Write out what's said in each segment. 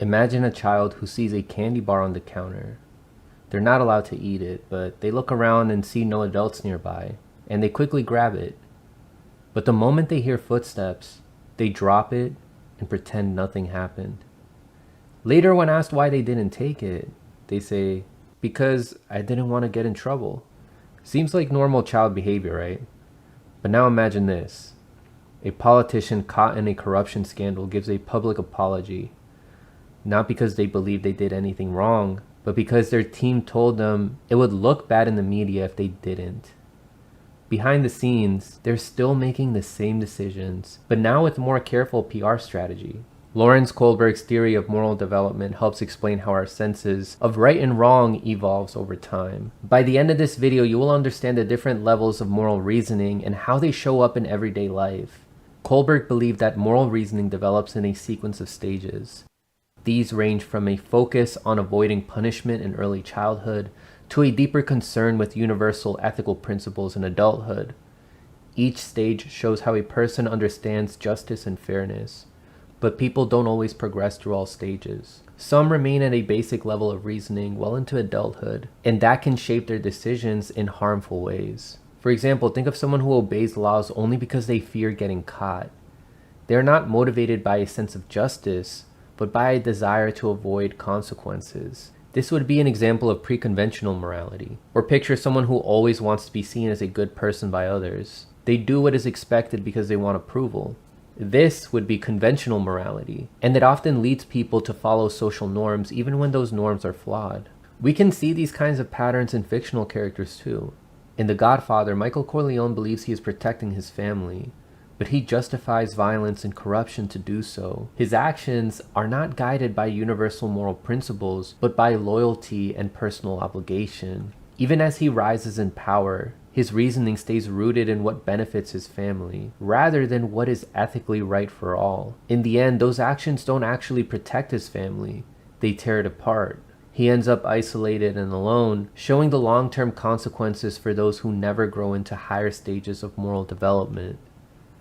Imagine a child who sees a candy bar on the counter. They're not allowed to eat it, but they look around and see no adults nearby, and they quickly grab it. But the moment they hear footsteps, they drop it and pretend nothing happened. Later, when asked why they didn't take it, they say, "Because I didn't want to get in trouble." Seems like normal child behavior, right? But now imagine this. A politician caught in a corruption scandal gives a public apology, not because they believe they did anything wrong, but because their team told them it would look bad in the media if they didn't. Behind the scenes, they're still making the same decisions, but now with more careful PR strategy. Lawrence Kohlberg's theory of moral development helps explain how our senses of right and wrong evolves over time. By the end of this video, you will understand the different levels of moral reasoning and how they show up in everyday life. Kohlberg believed that moral reasoning develops in a sequence of stages. These range from a focus on avoiding punishment in early childhood to a deeper concern with universal ethical principles in adulthood. Each stage shows how a person understands justice and fairness, but people don't always progress through all stages. Some remain at a basic level of reasoning well into adulthood, and that can shape their decisions in harmful ways. For example, think of someone who obeys laws only because they fear getting caught. They are not motivated by a sense of justice, but by a desire to avoid consequences. This would be an example of pre-conventional morality. Or picture someone who always wants to be seen as a good person by others. They do what is expected because they want approval. This would be conventional morality, and it often leads people to follow social norms even when those norms are flawed. We can see these kinds of patterns in fictional characters too. In The Godfather, Michael Corleone believes he is protecting his family, but he justifies violence and corruption to do so. His actions are not guided by universal moral principles, but by loyalty and personal obligation. Even as he rises in power, his reasoning stays rooted in what benefits his family, rather than what is ethically right for all. In the end, those actions don't actually protect his family, they tear it apart. He ends up isolated and alone, showing the long-term consequences for those who never grow into higher stages of moral development.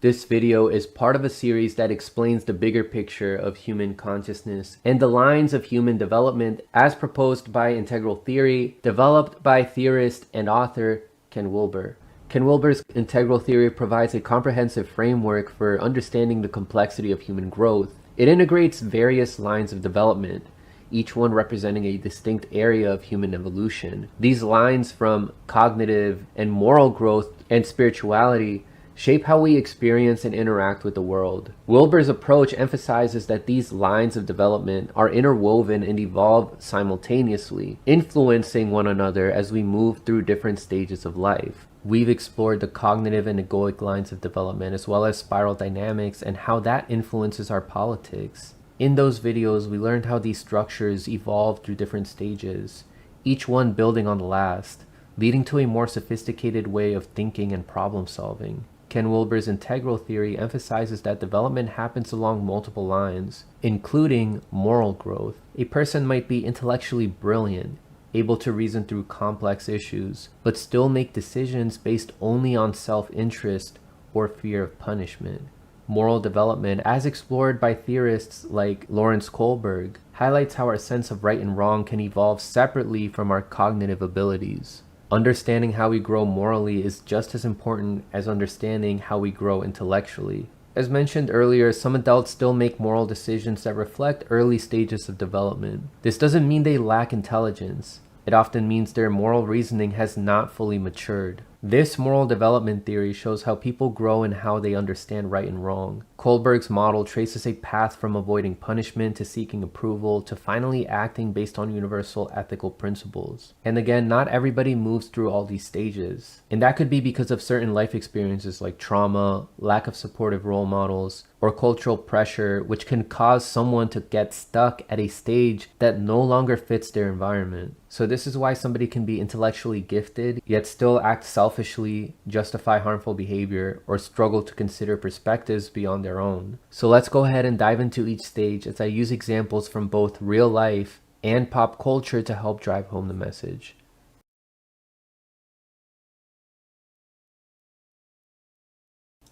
This video is part of a series that explains the bigger picture of human consciousness and the lines of human development as proposed by integral theory, developed by theorist and author Ken Wilber. Ken Wilber's integral theory provides a comprehensive framework for understanding the complexity of human growth. It integrates various lines of development, each one representing a distinct area of human evolution. These lines, from cognitive and moral growth and spirituality, shape how we experience and interact with the world. Wilber's approach emphasizes that these lines of development are interwoven and evolve simultaneously, influencing one another as we move through different stages of life. We've explored the cognitive and egoic lines of development, as well as spiral dynamics and how that influences our politics. In those videos, we learned how these structures evolve through different stages, each one building on the last, leading to a more sophisticated way of thinking and problem solving. Ken Wilber's integral theory emphasizes that development happens along multiple lines, including moral growth. A person might be intellectually brilliant, able to reason through complex issues, but still make decisions based only on self-interest or fear of punishment. Moral development, as explored by theorists like Lawrence Kohlberg, highlights how our sense of right and wrong can evolve separately from our cognitive abilities. Understanding how we grow morally is just as important as understanding how we grow intellectually. As mentioned earlier, some adults still make moral decisions that reflect early stages of development. This doesn't mean they lack intelligence. It often means their moral reasoning has not fully matured. This moral development theory shows how people grow and how they understand right and wrong. Kohlberg's model traces a path from avoiding punishment to seeking approval to finally acting based on universal ethical principles. And again, not everybody moves through all these stages. And that could be because of certain life experiences like trauma, lack of supportive role models, or cultural pressure, which can cause someone to get stuck at a stage that no longer fits their environment. So this is why somebody can be intellectually gifted, yet still act selfishly, justify harmful behavior, or struggle to consider perspectives beyond their own. So let's go ahead and dive into each stage as I use examples from both real life and pop culture to help drive home the message.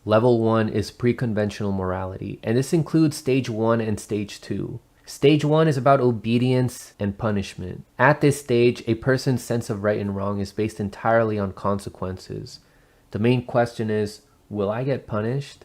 Level 1 is pre-conventional morality, and this includes stage 1 and stage 2. Stage 1 is about obedience and punishment. At this stage, a person's sense of right and wrong is based entirely on consequences. The main question is, will I get punished?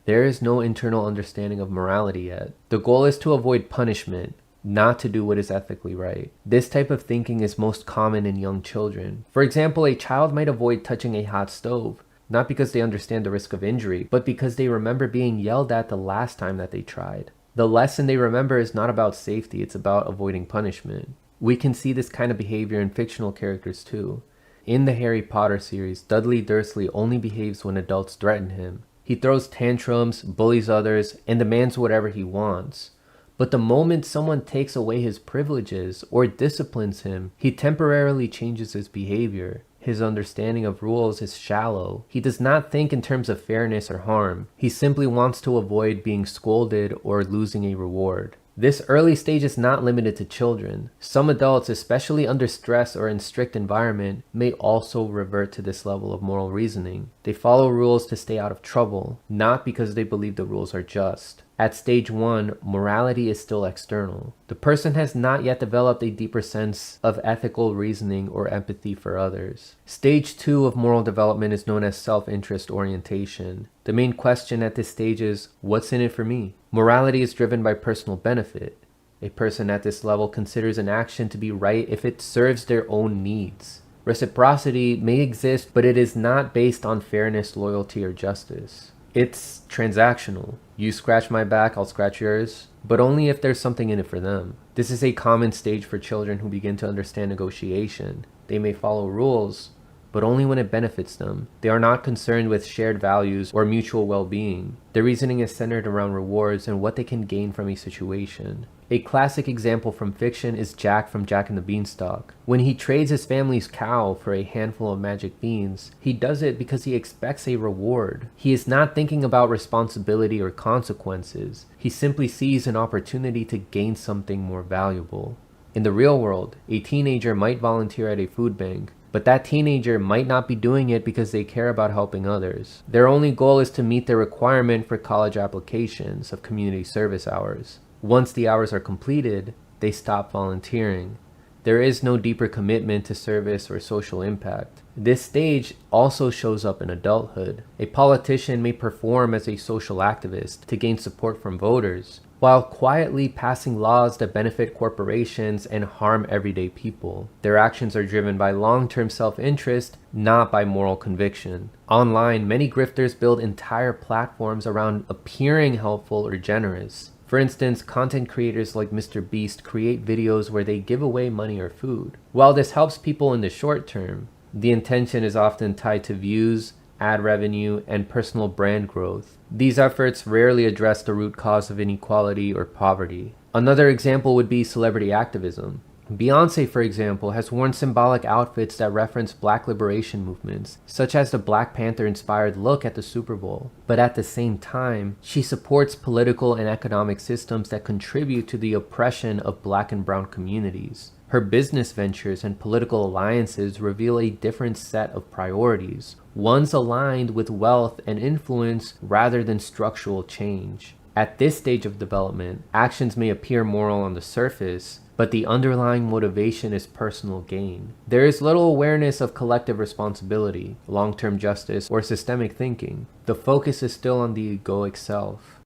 There is no internal understanding of morality yet. The goal is to avoid punishment, not to do what is ethically right. This type of thinking is most common in young children. For example, a child might avoid touching a hot stove, not because they understand the risk of injury, but because they remember being yelled at the last time that they tried. The lesson they remember is not about safety, it's about avoiding punishment. We can see this kind of behavior in fictional characters too. In the Harry Potter series, Dudley Dursley only behaves when adults threaten him. He throws tantrums, bullies others, and demands whatever he wants. But the moment someone takes away his privileges or disciplines him, he temporarily changes his behavior. His understanding of rules is shallow. He does not think in terms of fairness or harm. He simply wants to avoid being scolded or losing a reward. This early stage is not limited to children. Some adults, especially under stress or in strict environment, may also revert to this level of moral reasoning. They follow rules to stay out of trouble, not because they believe the rules are just. At stage 1, morality is still external. The person has not yet developed a deeper sense of ethical reasoning or empathy for others. Stage 2 of moral development is known as self-interest orientation. The main question at this stage is, what's in it for me? Morality is driven by personal benefit. A person at this level considers an action to be right if it serves their own needs. Reciprocity may exist, but it is not based on fairness, loyalty, or justice. It's transactional. You scratch my back, I'll scratch yours, but only if there's something in it for them. This is a common stage for children who begin to understand negotiation. They may follow rules, but only when it benefits them. They are not concerned with shared values or mutual well-being. Their reasoning is centered around rewards and what they can gain from a situation. A classic example from fiction is Jack from Jack and the Beanstalk. When he trades his family's cow for a handful of magic beans, he does it because he expects a reward. He is not thinking about responsibility or consequences. He simply sees an opportunity to gain something more valuable. In the real world, a teenager might volunteer at a food bank, but that teenager might not be doing it because they care about helping others. Their only goal is to meet the requirement for college applications of community service hours. Once the hours are completed, they stop volunteering. There is no deeper commitment to service or social impact. This stage also shows up in adulthood. A politician may perform as a social activist to gain support from voters, while quietly passing laws that benefit corporations and harm everyday people. Their actions are driven by long-term self-interest, not by moral conviction. Online, many grifters build entire platforms around appearing helpful or generous. For instance, content creators like Mr. Beast create videos where they give away money or food. While this helps people in the short term, the intention is often tied to views, ad revenue, and personal brand growth. These efforts rarely address the root cause of inequality or poverty. Another example would be celebrity activism. Beyoncé, for example, has worn symbolic outfits that reference Black liberation movements, such as the Black Panther-inspired look at the Super Bowl. But at the same time, she supports political and economic systems that contribute to the oppression of Black and Brown communities. Her business ventures and political alliances reveal a different set of priorities, ones aligned with wealth and influence rather than structural change. At this stage of development, actions may appear moral on the surface, but the underlying motivation is personal gain. There is little awareness of collective responsibility, long-term justice, or systemic thinking. The focus is still on the egoic self.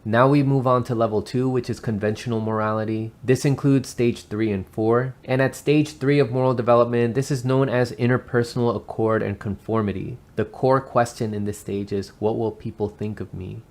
Now we move on to level 2, which is conventional morality. This includes stage 3 and 4. And at stage 3 of moral development, this is known as interpersonal accord and conformity. The core question in this stage is, what will people think of me?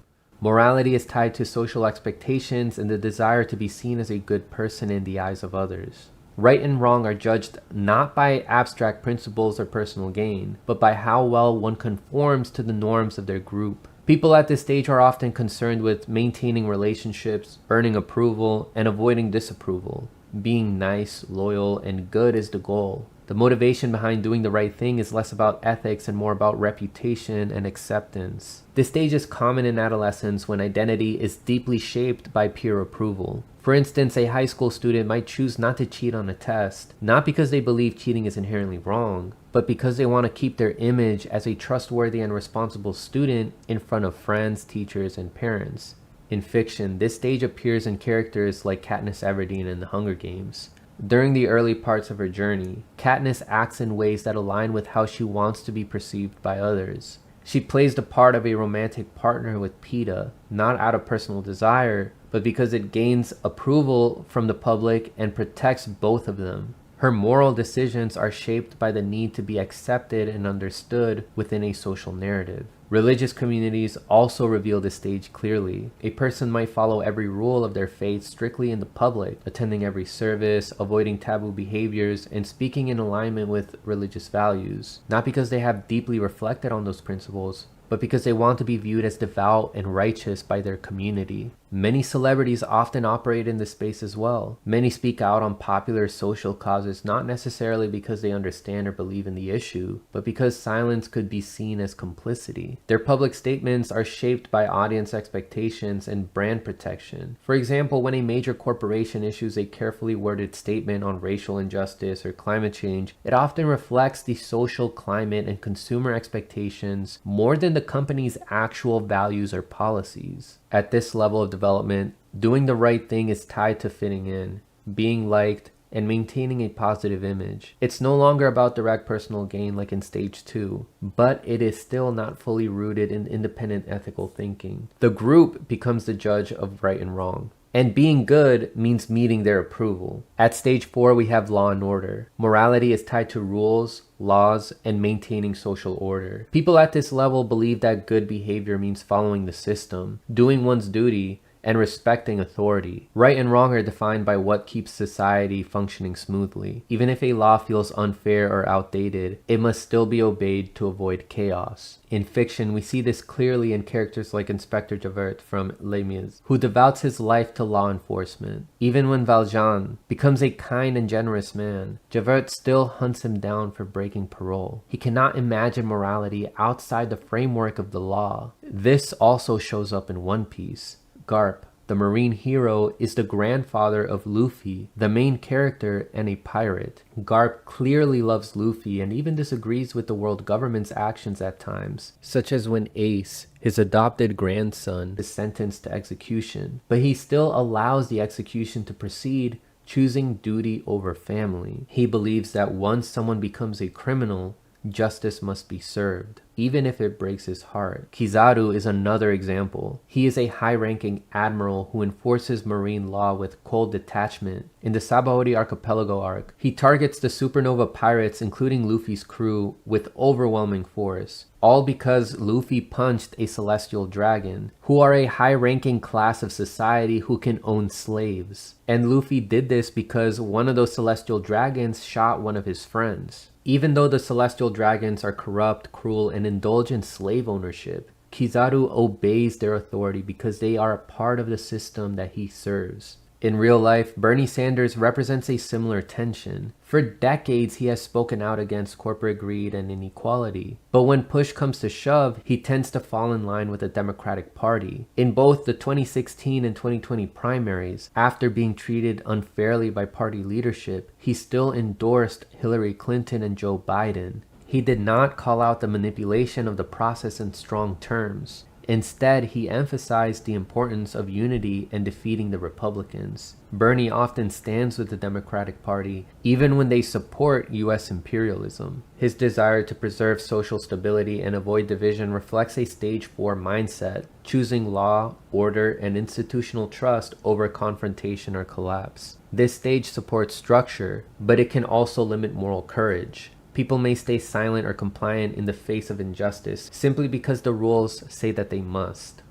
Morality is tied to social expectations and the desire to be seen as a good person in the eyes of others. Right and wrong are judged not by abstract principles or personal gain, but by how well one conforms to the norms of their group. People at this stage are often concerned with maintaining relationships, earning approval, and avoiding disapproval. Being nice, loyal, and good is the goal. The motivation behind doing the right thing is less about ethics and more about reputation and acceptance. This stage is common in adolescence when identity is deeply shaped by peer approval. For instance, a high school student might choose not to cheat on a test, not because they believe cheating is inherently wrong, but because they want to keep their image as a trustworthy and responsible student in front of friends, teachers, and parents. In fiction, this stage appears in characters like Katniss Everdeen in The Hunger Games. During the early parts of her journey, Katniss acts in ways that align with how she wants to be perceived by others. She plays the part of a romantic partner with Peeta, not out of personal desire, but because it gains approval from the public and protects both of them. Her moral decisions are shaped by the need to be accepted and understood within a social narrative. Religious communities also reveal this stage clearly. A person might follow every rule of their faith strictly in the public, attending every service, avoiding taboo behaviors, and speaking in alignment with religious values, not because they have deeply reflected on those principles, but because they want to be viewed as devout and righteous by their community. Many celebrities often operate in this space as well. Many speak out on popular social causes not necessarily because they understand or believe in the issue, but because silence could be seen as complicity. Their public statements are shaped by audience expectations and brand protection. For example, when a major corporation issues a carefully worded statement on racial injustice or climate change, it often reflects the social climate and consumer expectations more than the company's actual values or policies. At this level of development, doing the right thing is tied to fitting in, being liked, and maintaining a positive image. It's no longer about direct personal gain like in stage 2, but it is still not fully rooted in independent ethical thinking. The group becomes the judge of right and wrong. And being good means meeting their approval. At stage 4, we have law and order. Morality is tied to rules, laws, and maintaining social order. People at this level believe that good behavior means following the system, doing one's duty, and respecting authority. Right and wrong are defined by what keeps society functioning smoothly. Even if a law feels unfair or outdated, it must still be obeyed to avoid chaos. In fiction, we see this clearly in characters like Inspector Javert from Les Mis, who devotes his life to law enforcement. Even when Valjean becomes a kind and generous man, Javert still hunts him down for breaking parole. He cannot imagine morality outside the framework of the law. This also shows up in One Piece. Garp, the marine hero, is the grandfather of Luffy, the main character and a pirate. Garp clearly loves Luffy and even disagrees with the world government's actions at times, such as when Ace, his adopted grandson, is sentenced to execution, but he still allows the execution to proceed, choosing duty over family. He believes that once someone becomes a criminal, justice must be served, even if it breaks his heart. Kizaru is another example. He is a high-ranking admiral who enforces marine law with cold detachment. In the Sabaody Archipelago arc, he targets the supernova pirates, including Luffy's crew, with overwhelming force, all because Luffy punched a celestial dragon, who are a high-ranking class of society who can own slaves. And Luffy did this because one of those celestial dragons shot one of his friends. Even though the celestial dragons are corrupt, cruel, and indulge in slave ownership, Kizaru obeys their authority because they are a part of the system that he serves. In real life, Bernie Sanders represents a similar tension. For decades, he has spoken out against corporate greed and inequality. But when push comes to shove, he tends to fall in line with the Democratic Party. In both the 2016 and 2020 primaries, after being treated unfairly by party leadership, he still endorsed Hillary Clinton and Joe Biden. He did not call out the manipulation of the process in strong terms. Instead, he emphasized the importance of unity and defeating the Republicans. Bernie often stands with the Democratic Party, even when they support U.S. imperialism. His desire to preserve social stability and avoid division reflects a stage 4 mindset, choosing law, order, and institutional trust over confrontation or collapse. This stage supports structure, but it can also limit moral courage. People may stay silent or compliant in the face of injustice simply because the rules say that they must.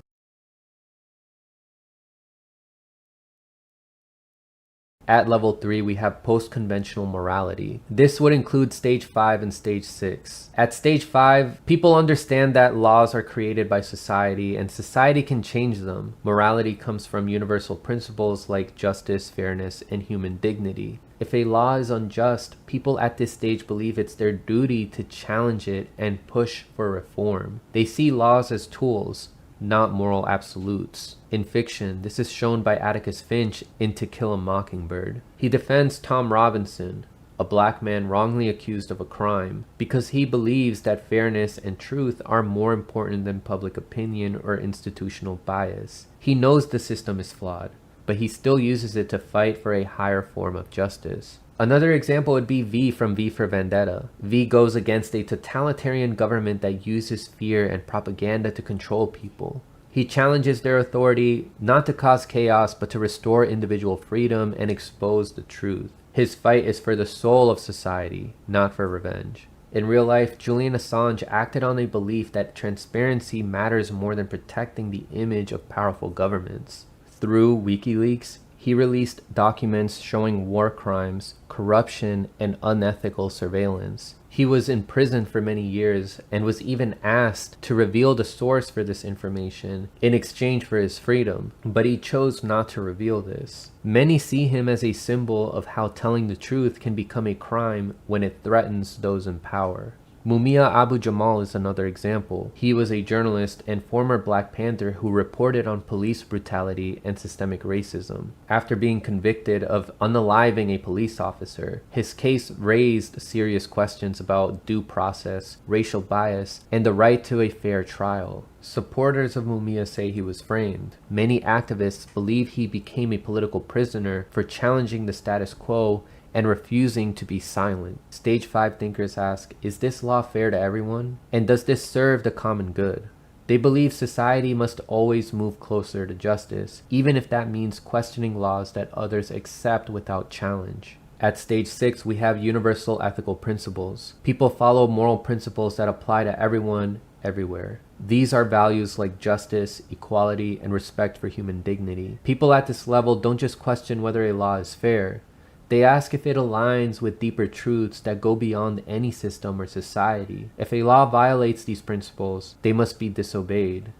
At level 3, we have post-conventional morality. This would include stage 5 and stage 6. At stage 5, people understand that laws are created by society and society can change them. Morality comes from universal principles like justice, fairness, and human dignity. If a law is unjust, people at this stage believe it's their duty to challenge it and push for reform. They see laws as tools, not moral absolutes. In fiction, this is shown by Atticus Finch in To Kill a Mockingbird. He defends Tom Robinson, a black man wrongly accused of a crime, because he believes that fairness and truth are more important than public opinion or institutional bias. He knows the system is flawed, but he still uses it to fight for a higher form of justice. Another example would be V from V for Vendetta. V goes against a totalitarian government that uses fear and propaganda to control people. He challenges their authority not to cause chaos, but to restore individual freedom and expose the truth. His fight is for the soul of society, not for revenge. In real life, Julian Assange acted on a belief that transparency matters more than protecting the image of powerful governments. Through WikiLeaks, he released documents showing war crimes, corruption, and unethical surveillance. He was imprisoned for many years and was even asked to reveal the source for this information in exchange for his freedom, but he chose not to reveal this. Many see him as a symbol of how telling the truth can become a crime when it threatens those in power. Mumia Abu-Jamal is another example. He was a journalist and former Black Panther who reported on police brutality and systemic racism. After being convicted of unaliving a police officer, his case raised serious questions about due process, racial bias, and the right to a fair trial. Supporters of Mumia say he was framed. Many activists believe he became a political prisoner for challenging the status quo and refusing to be silent. Stage 5 thinkers ask, is this law fair to everyone? And does this serve the common good? They believe society must always move closer to justice, even if that means questioning laws that others accept without challenge. At stage 6, we have universal ethical principles. People follow moral principles that apply to everyone, everywhere. These are values like justice, equality, and respect for human dignity. People at this level don't just question whether a law is fair. They ask if it aligns with deeper truths that go beyond any system or society. If a law violates these principles, they must be disobeyed.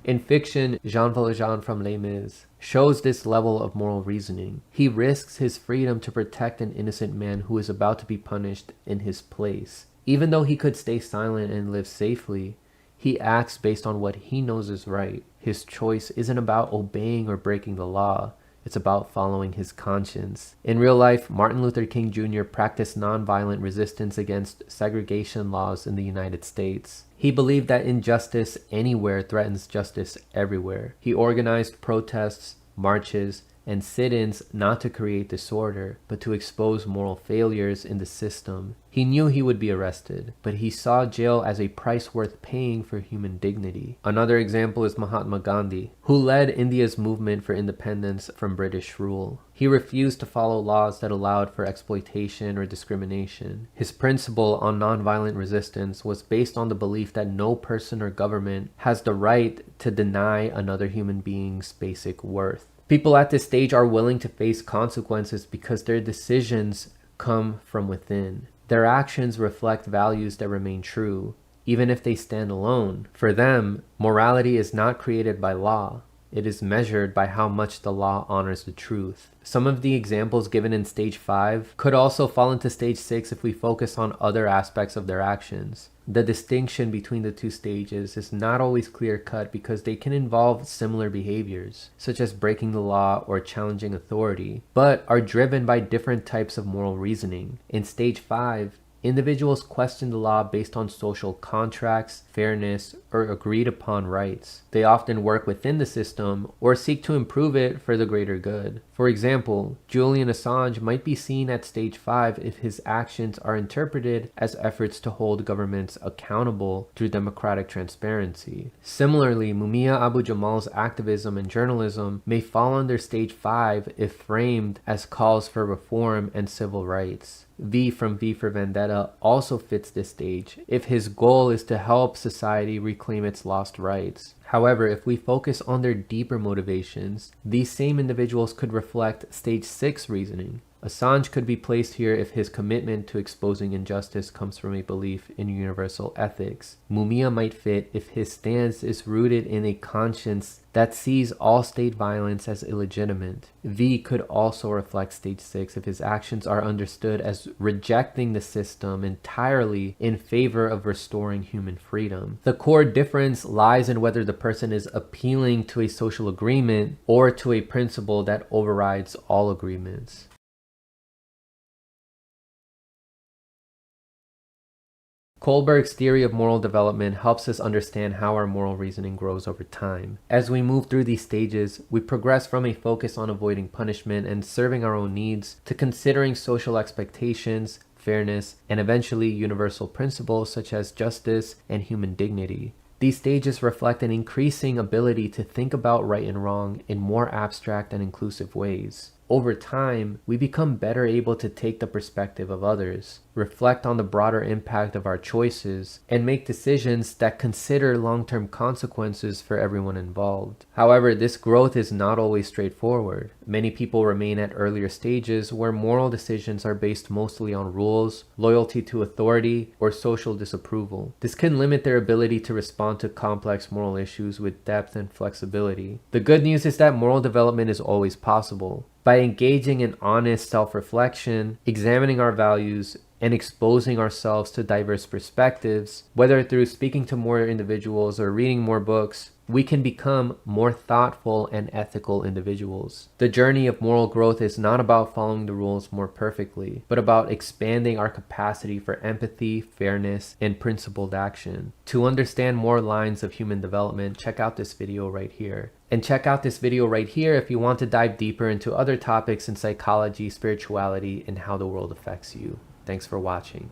In fiction, Jean Valjean from Les Mis shows this level of moral reasoning. He risks his freedom to protect an innocent man who is about to be punished in his place. Even though he could stay silent and live safely, he acts based on what he knows is right. His choice isn't about obeying or breaking the law. It's about following his conscience. In real life, Martin Luther King Jr. practiced nonviolent resistance against segregation laws in the United States. He believed that injustice anywhere threatens justice everywhere. He organized protests, marches, and sit-ins not to create disorder, but to expose moral failures in the system. He knew he would be arrested, but he saw jail as a price worth paying for human dignity. Another example is Mahatma Gandhi, who led India's movement for independence from British rule. He refused to follow laws that allowed for exploitation or discrimination. His principle on nonviolent resistance was based on the belief that no person or government has the right to deny another human being's basic worth. People at this stage are willing to face consequences because their decisions come from within. Their actions reflect values that remain true, even if they stand alone. For them, morality is not created by law. It is measured by how much the law honors the truth. Some of the examples given in stage 5 could also fall into stage 6 if we focus on other aspects of their actions. The distinction between the two stages is not always clear-cut because they can involve similar behaviors, such as breaking the law or challenging authority, but are driven by different types of moral reasoning. In stage 5, individuals question the law based on social contracts, fairness, or agreed upon rights. They often work within the system or seek to improve it for the greater good. For example, Julian Assange might be seen at stage 5 if his actions are interpreted as efforts to hold governments accountable through democratic transparency. Similarly, Mumia Abu-Jamal's activism and journalism may fall under stage 5 if framed as calls for reform and civil rights. V from V for Vendetta also fits this stage if his goal is to help society reclaim its lost rights. However, if we focus on their deeper motivations, these same individuals could reflect stage 6 reasoning. Assange could be placed here if his commitment to exposing injustice comes from a belief in universal ethics. Mumia might fit if his stance is rooted in a conscience that sees all state violence as illegitimate. V could also reflect stage 6 if his actions are understood as rejecting the system entirely in favor of restoring human freedom. The core difference lies in whether the person is appealing to a social agreement or to a principle that overrides all agreements. Kohlberg's theory of moral development helps us understand how our moral reasoning grows over time. As we move through these stages, we progress from a focus on avoiding punishment and serving our own needs to considering social expectations, fairness, and eventually universal principles such as justice and human dignity. These stages reflect an increasing ability to think about right and wrong in more abstract and inclusive ways. Over time, we become better able to take the perspective of others, reflect on the broader impact of our choices, and make decisions that consider long-term consequences for everyone involved. However, this growth is not always straightforward. Many people remain at earlier stages where moral decisions are based mostly on rules, loyalty to authority, or social disapproval. This can limit their ability to respond to complex moral issues with depth and flexibility. The good news is that moral development is always possible. By engaging in honest self-reflection, examining our values, and exposing ourselves to diverse perspectives, whether through speaking to more individuals or reading more books, we can become more thoughtful and ethical individuals. The journey of moral growth is not about following the rules more perfectly, but about expanding our capacity for empathy, fairness, and principled action. To understand more lines of human development, check out this video right here. And check out this video right here if you want to dive deeper into other topics in psychology, spirituality, and how the world affects you. Thanks for watching.